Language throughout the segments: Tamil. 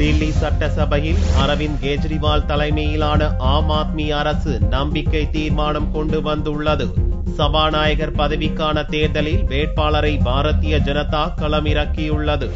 தில்லி சட்டசபையில் அரவிந்த் கெஜ்ரிவால் தலைமையிலான ஆம் ஆத்மி அரசு நம்பிக்கை தீர்மானம் கொண்டு வந்துள்ளது. சபாநாயகர் பதவிக்கான தேர்தலில் வேட்பாளரை பாரதிய ஜனதா களமிறக்கியுள்ளது.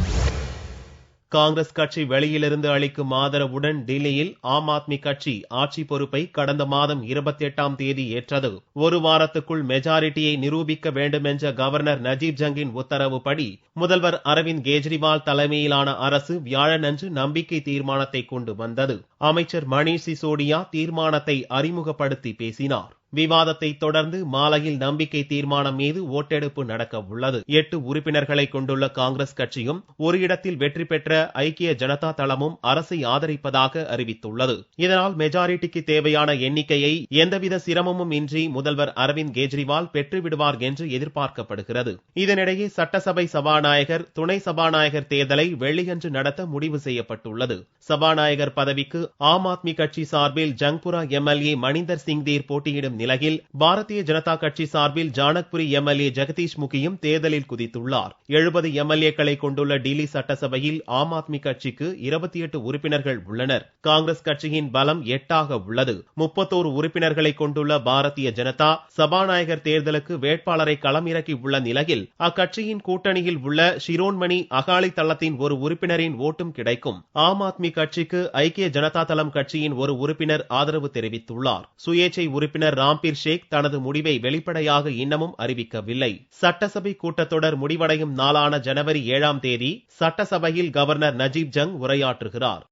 காங்கிரஸ் கட்சி வெளியிலிருந்து அளிக்கும் ஆதரவுடன் டில்லியில் ஆம் ஆத்மி கட்சி ஆட்சி பொறுப்பை கடந்த மாதம் 28ஆம் தேதி ஏற்றது. ஒரு வாரத்துக்குள் மெஜாரிட்டியை நிரூபிக்க வேண்டும் என்ற கவர்னர் நஜீப் ஜங்கின் உத்தரவுப்படி முதல்வர் அரவிந்த் கெஜ்ரிவால் தலைமையிலான அரசு வியாழனன்று நம்பிக்கை தீர்மானத்தை கொண்டு வந்தது. அமைச்சர் மணீஷ் சிசோடியா தீர்மானத்தை அறிமுகப்படுத்தி பேசினார். விவாதத்தை தொடர்ந்து மாலையில் நம்பிக்கை தீர்மானம் மீது ஓட்டெடுப்பு நடக்க உள்ளது. 8 உறுப்பினர்களை கொண்டுள்ள காங்கிரஸ் கட்சியும் ஒரு இடத்தில் வெற்றி பெற்ற ஐக்கிய ஜனதா தளமும் அரசை ஆதரிப்பதாக அறிவித்துள்ளது. இதனால் மெஜாரிட்டிக்கு தேவையான எண்ணிக்கையை எந்தவித சிரமமும் இன்றி முதல்வர் அரவிந்த் கெஜ்ரிவால் பெற்றுவிடுவார் என்று எதிர்பார்க்கப்படுகிறது. இதனிடையே சட்டசபை சபாநாயகர், துணை சபாநாயகர் தேர்தலை வெள்ளியன்று நடத்த முடிவு செய்யப்பட்டுள்ளது. சபாநாயகர் பதவிக்கு ஆம் ஆத்மி கட்சி சார்பில் ஜங்புரா எம்எல்ஏ மணிந்தர் சிங் தீர் போட்டியிடும் நிலையில் பாரதிய ஜனதா கட்சி சார்பில் ஜானக்புரி எம்எல்ஏ ஜெகதீஷ் முகியும் தேர்தலில் குதித்துள்ளார். 70 எம்எல்ஏக்களை கொண்டுள்ள டில்லி சட்டசபையில் ஆம் ஆத்மி கட்சிக்கு 28 உறுப்பினர்கள் உள்ளனர். காங்கிரஸ் கட்சியின் பலம் 8ஆக உள்ளது. 31 உறுப்பினர்களை கொண்டுள்ள பாரதிய ஜனதா சபாநாயகர் தேர்தலுக்கு வேட்பாளரை களமிறக்கி உள்ள நிலையில் அக்கட்சியின் கூட்டணியில் உள்ள ஷிரோன்மணி அகாலி தளத்தின் ஒரு உறுப்பினரின் ஓட்டும் கிடைக்கும். ஆம் ஆத்மி கட்சிக்கு ஐக்கிய ஜனதா தளம் கட்சியின் ஒரு உறுப்பினர் ஆதரவு தெரிவித்துள்ளார். சுயேச்சை உறுப்பினர் ராம்பீர் ஷேக் தனது முடிவை வெளிப்படையாக இன்னமும் அறிவிக்கவில்லை. சட்டசபை கூட்டத்தொடர் முடிவடையும் நாளான ஜனவரி 7ஆம் தேதி சட்டசபையில் கவர்னர் நஜீப் ஜங் உரையாற்றுகிறார்.